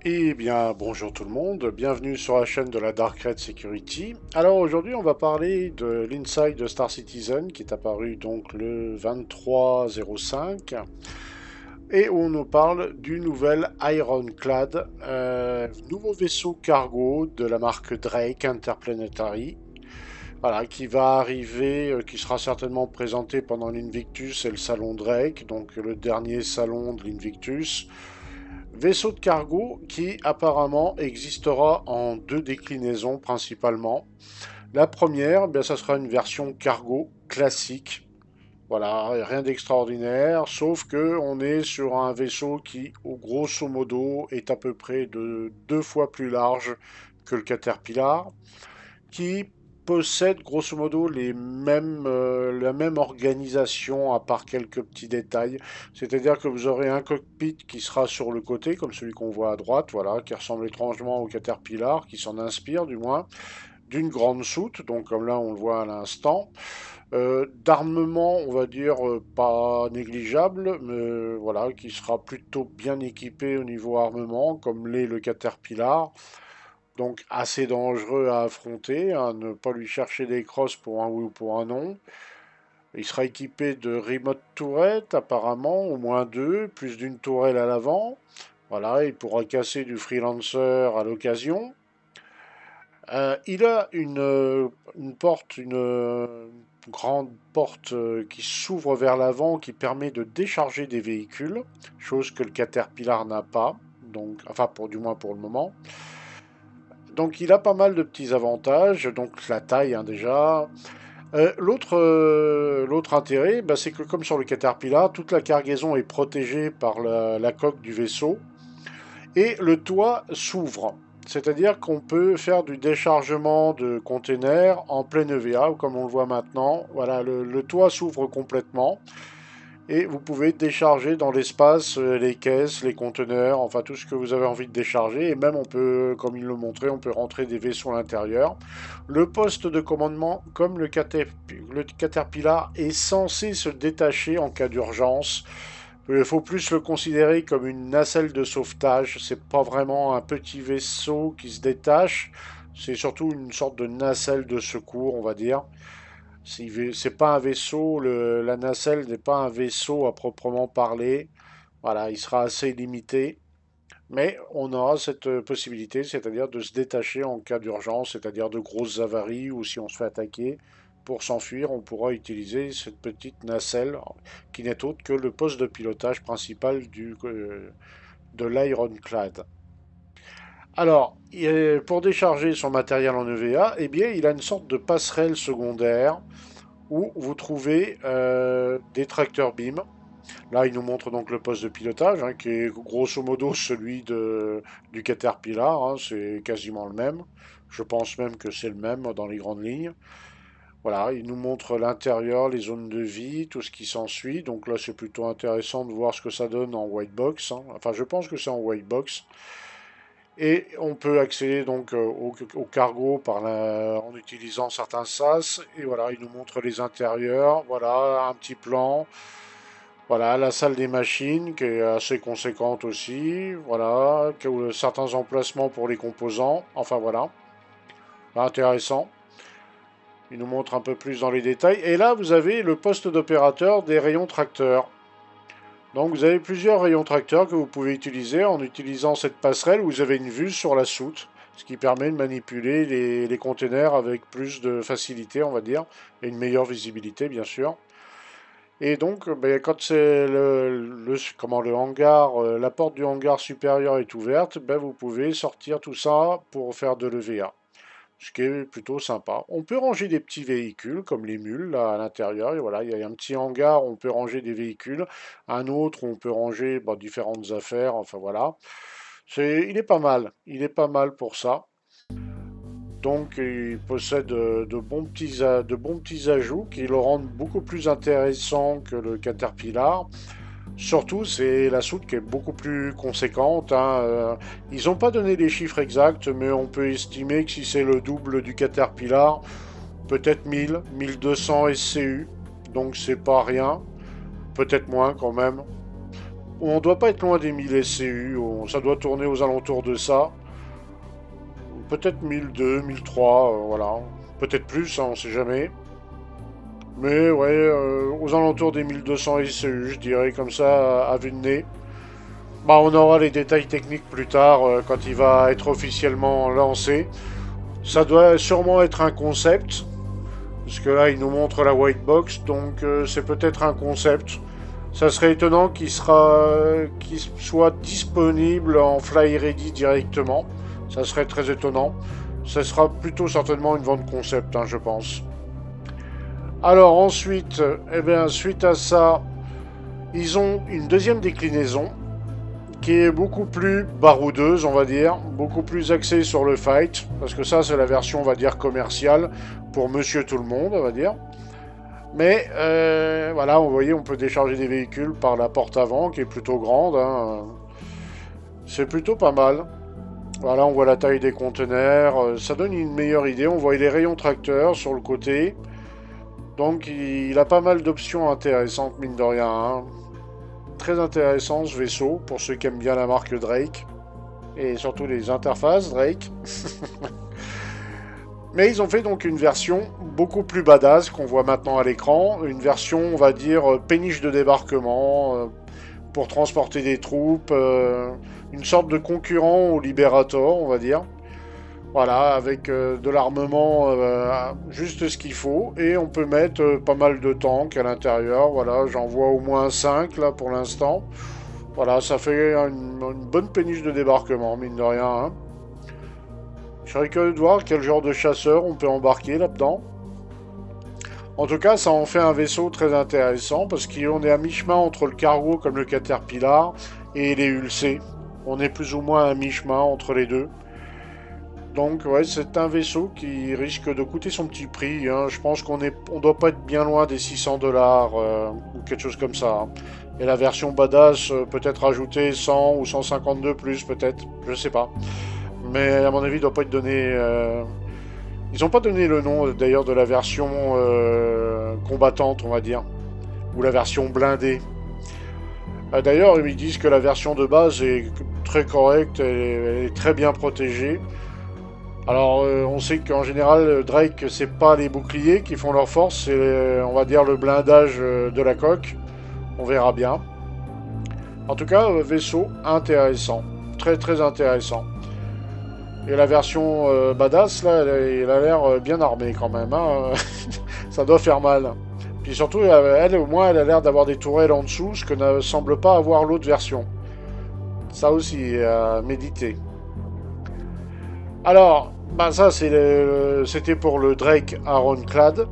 Eh bien, bonjour tout le monde, bienvenue sur la chaîne de la Dark Red Security. Alors aujourd'hui, on va parler de l'Inside de Star Citizen qui est apparu donc le 23/05 et où on nous parle du nouvel Ironclad, nouveau vaisseau cargo de la marque Drake Interplanetary. Voilà, qui va arriver, qui sera certainement présenté pendant l'Invictus et le salon Drake, donc le dernier salon de l'Invictus. Vaisseau de cargo qui apparemment existera en deux déclinaisons principalement. La première, bien, ça sera une version cargo classique. Voilà, rien d'extraordinaire, sauf que on est sur un vaisseau qui, au grosso modo, est à peu près de deux fois plus large que le Caterpillar, qui possède grosso modo la même organisation à part quelques petits détails. C'est-à-dire que vous aurez un cockpit qui sera sur le côté, comme celui qu'on voit à droite, voilà, qui ressemble étrangement au Caterpillar, qui s'en inspire du moins, d'une grande soute, donc comme là on le voit à l'instant. D'armement, on va dire, pas négligeable, mais voilà, qui sera plutôt bien équipé au niveau armement, comme l'est le Caterpillar. Donc assez dangereux à affronter, hein, ne pas lui chercher des crosses pour un oui ou pour un non. Il sera équipé de remote turret apparemment, au moins deux, plus d'une tourelle à l'avant. Voilà, il pourra casser du freelancer à l'occasion. Il a une porte, une grande porte qui s'ouvre vers l'avant, qui permet de décharger des véhicules, chose que le Caterpillar n'a pas, donc, enfin du moins pour le moment. Donc il a pas mal de petits avantages, donc la taille hein, déjà. L'autre intérêt, bah, c'est que comme sur le Caterpillar, toute la cargaison est protégée par la coque du vaisseau et le toit s'ouvre. C'est-à-dire qu'on peut faire du déchargement de containers en pleine EVA, comme on le voit maintenant. Voilà, le toit s'ouvre complètement et vous pouvez décharger dans l'espace les caisses, les conteneurs, enfin tout ce que vous avez envie de décharger. Et même on peut, comme il le montrait, on peut rentrer des vaisseaux à l'intérieur. Le poste de commandement, comme le Caterpillar, est censé se détacher en cas d'urgence. Il faut plus le considérer comme une nacelle de sauvetage. C'est pas vraiment un petit vaisseau qui se détache. C'est surtout une sorte de nacelle de secours, on va dire. C'est pas un vaisseau, la nacelle n'est pas un vaisseau à proprement parler. Voilà, il sera assez limité. Mais on aura cette possibilité, c'est-à-dire de se détacher en cas d'urgence, c'est-à-dire de grosses avaries ou si on se fait attaquer. Pour s'enfuir, on pourra utiliser cette petite nacelle qui n'est autre que le poste de pilotage principal de l'Ironclad. Alors, pour décharger son matériel en EVA, eh bien, il a une sorte de passerelle secondaire où vous trouvez des tracteurs beam. Là, il nous montre donc le poste de pilotage, hein, qui est grosso modo celui du Caterpillar, hein, c'est quasiment le même. Je pense même que c'est le même dans les grandes lignes. Voilà, il nous montre l'intérieur, les zones de vie, tout ce qui s'ensuit. Donc là, c'est plutôt intéressant de voir ce que ça donne en white box, hein. Enfin, je pense que c'est en white box. Et on peut accéder donc au cargo en utilisant certains sas. Et voilà, il nous montre les intérieurs. Voilà, un petit plan. Voilà, la salle des machines qui est assez conséquente aussi. Voilà, certains emplacements pour les composants. Enfin voilà, intéressant. Il nous montre un peu plus dans les détails. Et là, vous avez le poste d'opérateur des rayons tracteurs. Donc vous avez plusieurs rayons tracteurs que vous pouvez utiliser en utilisant cette passerelle où vous avez une vue sur la soute, ce qui permet de manipuler les containers avec plus de facilité, on va dire, et une meilleure visibilité, bien sûr. Et donc, ben, quand c'est le hangar, la porte du hangar supérieur est ouverte, ben, vous pouvez sortir tout ça pour faire de l'EVA, ce qui est plutôt sympa. On peut ranger des petits véhicules, comme les mules, là, à l'intérieur. Et voilà, il y a un petit hangar où on peut ranger des véhicules, un autre où on peut ranger bah, différentes affaires, enfin voilà. Il est pas mal pour ça. Donc il possède de bons petits ajouts qui le rendent beaucoup plus intéressant que le Caterpillar. Surtout, c'est la soute qui est beaucoup plus conséquente, hein. Ils n'ont pas donné les chiffres exacts, mais on peut estimer que si c'est le double du Caterpillar, peut-être 1000, 1200 SCU. Donc c'est pas rien. Peut-être moins quand même. On ne doit pas être loin des 1000 SCU, ça doit tourner aux alentours de ça. Peut-être 1002, 1003, voilà. Peut-être plus, hein, on sait jamais. Mais ouais, aux alentours des 1200 SCU, je dirais, comme ça, à vue de nez. Bah, on aura les détails techniques plus tard, quand il va être officiellement lancé. Ça doit sûrement être un concept, parce que là, il nous montre la white box, donc c'est peut-être un concept. Ça serait étonnant qu'il soit disponible en Fly Ready directement. Ça serait très étonnant. Ça sera plutôt certainement une vente concept, hein, je pense. Alors ensuite, eh bien, suite à ça, ils ont une deuxième déclinaison qui est beaucoup plus baroudeuse, on va dire, beaucoup plus axée sur le fight, parce que ça, c'est la version, on va dire, commerciale pour Monsieur Tout le Monde, on va dire. Mais voilà, vous voyez, on peut décharger des véhicules par la porte avant, qui est plutôt grande. Hein. C'est plutôt pas mal. Voilà, on voit la taille des conteneurs. Ça donne une meilleure idée. On voit les rayons tracteurs sur le côté. Donc, il a pas mal d'options intéressantes, mine de rien. Hein. Très intéressant, ce vaisseau, pour ceux qui aiment bien la marque Drake. Et surtout les interfaces Drake. Mais ils ont fait donc une version beaucoup plus badass qu'on voit maintenant à l'écran. Une version, on va dire, péniche de débarquement pour transporter des troupes. Une sorte de concurrent au Liberator, on va dire. Voilà, avec de l'armement juste ce qu'il faut. Et on peut mettre pas mal de tanks à l'intérieur. Voilà, j'en vois au moins 5 là pour l'instant. Voilà, ça fait une bonne péniche de débarquement, mine de rien. Hein. Je serais curieux de voir quel genre de chasseur on peut embarquer là-dedans. En tout cas, ça en fait un vaisseau très intéressant parce qu'on est à mi-chemin entre le cargo comme le Caterpillar et les Ulcés. On est plus ou moins à mi-chemin entre les deux. Donc ouais, c'est un vaisseau qui risque de coûter son petit prix. Hein. Je pense on doit pas être bien loin des 600 dollars ou quelque chose comme ça. Hein. Et la version badass peut-être rajouter 100 ou 152 plus peut-être, je sais pas. Mais à mon avis, il doit pas être donné. Ils n'ont pas donné le nom d'ailleurs de la version combattante, on va dire, ou la version blindée. D'ailleurs, ils disent que la version de base est très correcte, elle est très bien protégée. Alors, on sait qu'en général, Drake, c'est pas les boucliers qui font leur force, c'est, on va dire, le blindage de la coque. On verra bien. En tout cas, vaisseau intéressant. Très, très intéressant. Et la version badass, là, elle a l'air bien armée quand même. Hein. Ça doit faire mal. Puis surtout, elle, au moins, elle a l'air d'avoir des tourelles en dessous, ce que ne semble pas avoir l'autre version. Ça aussi, à méditer. Alors, bah ça c'était pour le Drake Ironclad.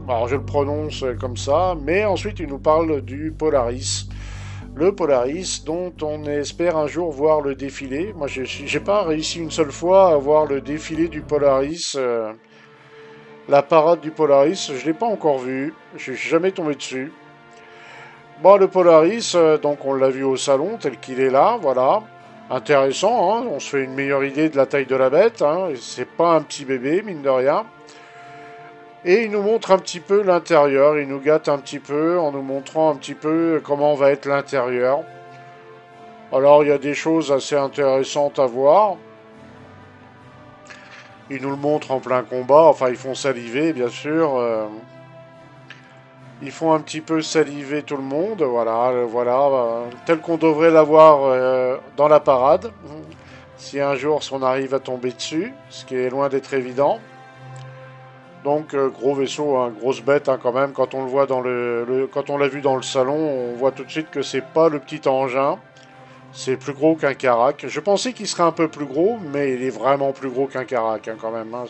Alors je le prononce comme ça, mais ensuite il nous parle du Polaris. Le Polaris dont on espère un jour voir le défilé. Moi j'ai pas réussi une seule fois à voir le défilé du Polaris. La parade du Polaris, je l'ai pas encore vu. Je suis jamais tombé dessus. Bon, le Polaris, donc on l'a vu au salon tel qu'il est là, voilà. Intéressant, hein, on se fait une meilleure idée de la taille de la bête, hein, c'est pas un petit bébé, mine de rien. Et il nous montre un petit peu l'intérieur, il nous gâte un petit peu en nous montrant un petit peu comment va être l'intérieur. Alors il y a des choses assez intéressantes à voir. Ils nous le montrent en plein combat, enfin ils font saliver bien sûr. Ils font un petit peu saliver tout le monde, voilà, tel qu'on devrait l'avoir dans la parade. Si un jour on arrive à tomber dessus, ce qui est loin d'être évident. Donc gros vaisseau, hein, grosse bête hein, quand même. Quand on le voit quand on l'a vu dans le salon, on voit tout de suite que c'est pas le petit engin. C'est plus gros qu'un Carac. Je pensais qu'il serait un peu plus gros, mais il est vraiment plus gros qu'un Carac hein, quand même. Hein.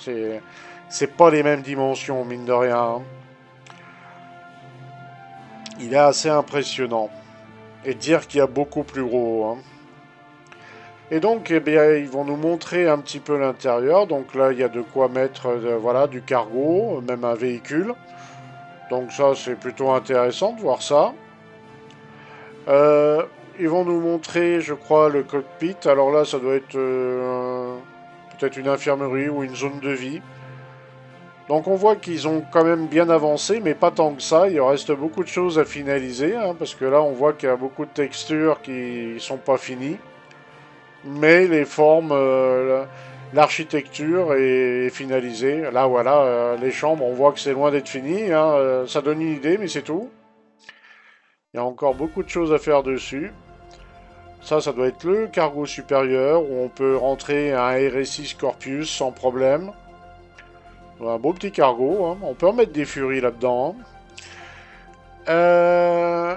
C'est pas les mêmes dimensions, mine de rien. Hein. Il est assez impressionnant. Et dire qu'il y a beaucoup plus gros. Hein. Et donc, eh bien, ils vont nous montrer un petit peu l'intérieur. Donc là, il y a de quoi mettre voilà, du cargo, même un véhicule. Donc ça, c'est plutôt intéressant de voir ça. Ils vont nous montrer, je crois, le cockpit. Alors là, ça doit être peut-être une infirmerie ou une zone de vie. Donc on voit qu'ils ont quand même bien avancé, mais pas tant que ça. Il reste beaucoup de choses à finaliser, hein, parce que là on voit qu'il y a beaucoup de textures qui sont pas finies. Mais les formes, l'architecture est finalisée. Là voilà, les chambres, on voit que c'est loin d'être fini, hein, ça donne une idée, mais c'est tout. Il y a encore beaucoup de choses à faire dessus. Ça doit être le cargo supérieur, où on peut rentrer un RSI Scorpius sans problème. Un beau petit cargo, hein. On peut en mettre des furies là-dedans, hein.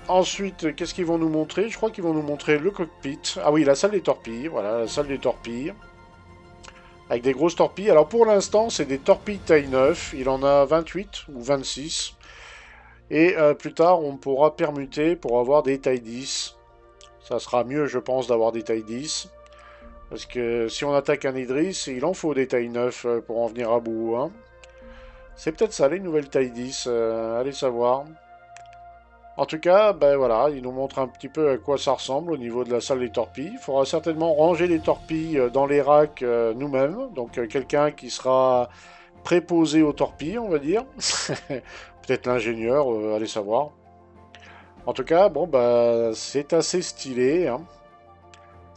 Ensuite, qu'est-ce qu'ils vont nous montrer? Je crois qu'ils vont nous montrer le cockpit. Ah oui, la salle des torpilles. Voilà, la salle des torpilles. Avec des grosses torpilles. Alors pour l'instant, c'est des torpilles taille 9. Il en a 28 ou 26. Et plus tard, on pourra permuter pour avoir des taille 10. Ça sera mieux, je pense, d'avoir des taille 10. Parce que si on attaque un Idris, il en faut des taille 9 pour en venir à bout, hein. C'est peut-être ça, les nouvelles taille 10. Allez savoir. En tout cas, ben voilà, il nous montre un petit peu à quoi ça ressemble au niveau de la salle des torpilles. Il faudra certainement ranger les torpilles dans les racks nous-mêmes. Donc quelqu'un qui sera préposé aux torpilles, on va dire. Peut-être l'ingénieur, allez savoir. En tout cas, bon, bah, c'est assez stylé, hein.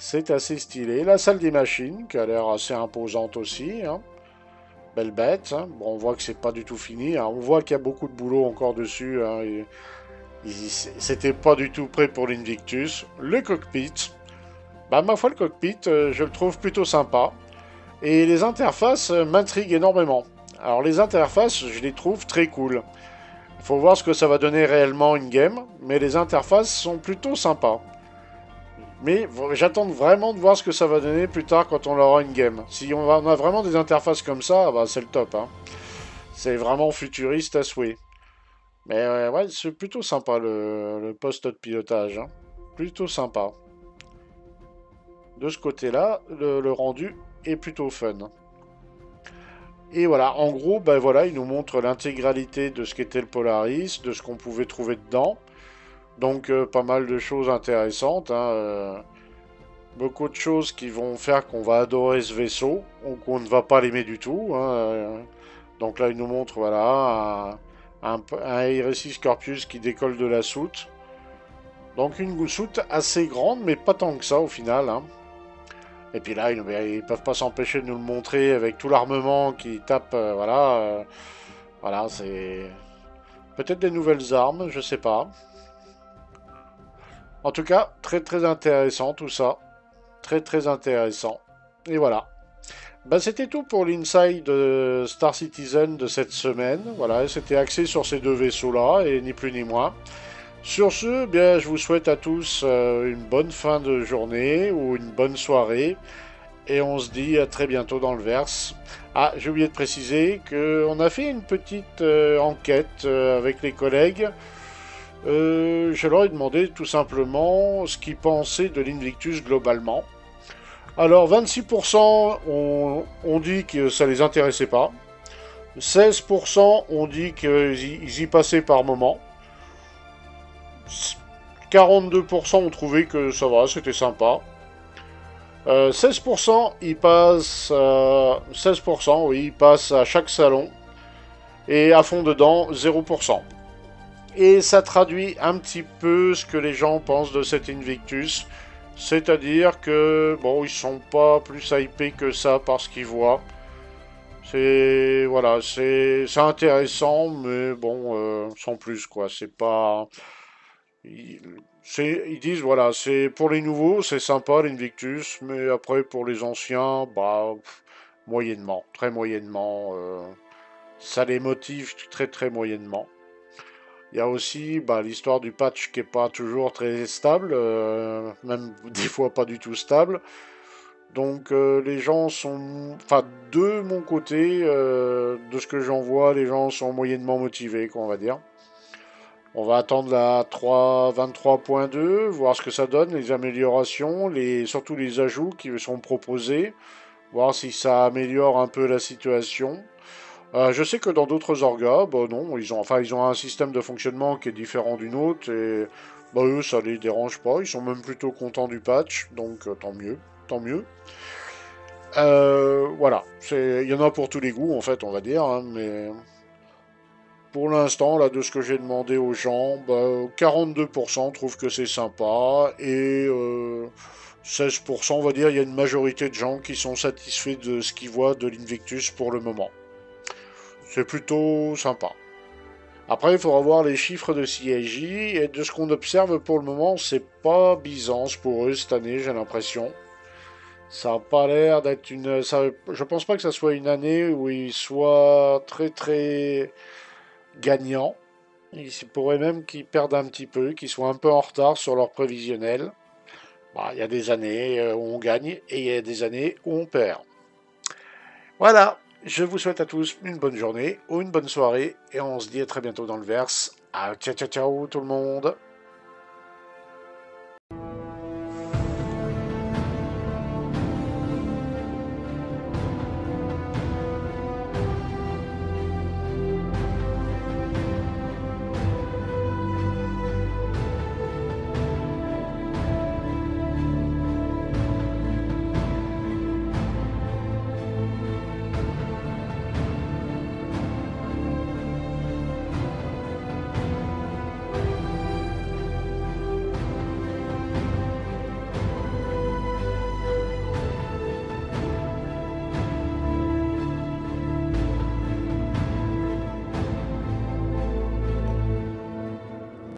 C'est assez stylé. La salle des machines, qui a l'air assez imposante aussi, hein. Belle bête, hein. Bon, on voit que c'est pas du tout fini, hein. On voit qu'il y a beaucoup de boulot encore dessus, hein. C'était pas du tout prêt pour l'Invictus. Le cockpit. Bah, ma foi, le cockpit, je le trouve plutôt sympa. Et les interfaces m'intriguent énormément. Alors, les interfaces, je les trouve très cool. Il faut voir ce que ça va donner réellement in-game, mais les interfaces sont plutôt sympas. Mais j'attends vraiment de voir ce que ça va donner plus tard quand on l'aura in-game. Si on a vraiment des interfaces comme ça, bah, c'est le top, hein. C'est vraiment futuriste à souhait. Mais ouais, c'est plutôt sympa le poste de pilotage, hein. Plutôt sympa. De ce côté-là, le rendu est plutôt fun. Et voilà, en gros, ben voilà, il nous montre l'intégralité de ce qu'était le Polaris, de ce qu'on pouvait trouver dedans. Donc pas mal de choses intéressantes, hein, beaucoup de choses qui vont faire qu'on va adorer ce vaisseau, ou qu'on ne va pas l'aimer du tout, hein. Donc là, il nous montre, voilà, un RSI Scorpius qui décolle de la soute. Donc une soute assez grande, mais pas tant que ça au final, hein. Et puis là, ils peuvent pas s'empêcher de nous le montrer avec tout l'armement qui tape, voilà. Voilà, c'est peut-être des nouvelles armes, je sais pas. En tout cas, très très intéressant tout ça. Très très intéressant. Et voilà. Bah, c'était tout pour l'inside de Star Citizen de cette semaine. Voilà, c'était axé sur ces deux vaisseaux-là, et ni plus ni moins. Sur ce, bien, je vous souhaite à tous une bonne fin de journée ou une bonne soirée. Et on se dit à très bientôt dans le verse. Ah, j'ai oublié de préciser qu'on a fait une petite enquête avec les collègues. Je leur ai demandé tout simplement ce qu'ils pensaient de l'Invictus globalement. Alors 26% ont dit que ça les intéressait pas. 16% ont dit qu'ils y passaient par moment. 42% ont trouvé que ça va, c'était sympa. 16% ils passent, 16% oui, ils passent à chaque salon. Et à fond dedans, 0%. Et ça traduit un petit peu ce que les gens pensent de cet Invictus. C'est-à-dire que, bon, ils sont pas plus hypés que ça par ce qu'ils voient. C'est, voilà, c'est intéressant, mais bon, sans plus, quoi. C'est pas... Ils disent, voilà, c'est pour les nouveaux, c'est sympa l'Invictus, mais après, pour les anciens, bah, moyennement, très moyennement. Ça les motive très très moyennement. Il y a aussi bah, l'histoire du patch qui n'est pas toujours très stable, même des fois pas du tout stable. Donc les gens sont... Enfin, de mon côté, de ce que j'en vois, les gens sont moyennement motivés, quoi, on va dire. On va attendre la 23.2, voir ce que ça donne, les améliorations, surtout les ajouts qui sont proposés, voir si ça améliore un peu la situation. Je sais que dans d'autres orgas, bah non, ils ont un système de fonctionnement qui est différent d'une autre et bah eux ça les dérange pas, ils sont même plutôt contents du patch, donc tant mieux, tant mieux. Voilà, il y en a pour tous les goûts en fait, on va dire, hein, mais pour l'instant, là, de ce que j'ai demandé aux gens, bah, 42% trouvent que c'est sympa et 16%, on va dire, il y a une majorité de gens qui sont satisfaits de ce qu'ils voient de l'Invictus pour le moment. C'est plutôt sympa. Après, il faudra voir les chiffres de CIJ et de ce qu'on observe pour le moment, c'est pas Byzance pour eux cette année, j'ai l'impression. Ça n'a pas l'air d'être une. Je pense pas que ça soit une année où ils soient très très gagnants. Il se pourrait même qu'ils perdent un petit peu, qu'ils soient un peu en retard sur leur prévisionnel. Bah, il y a des années où on gagne et il y a des années où on perd. Voilà, je vous souhaite à tous une bonne journée ou une bonne soirée et on se dit à très bientôt dans le verse. Ah, ciao ciao ciao tout le monde.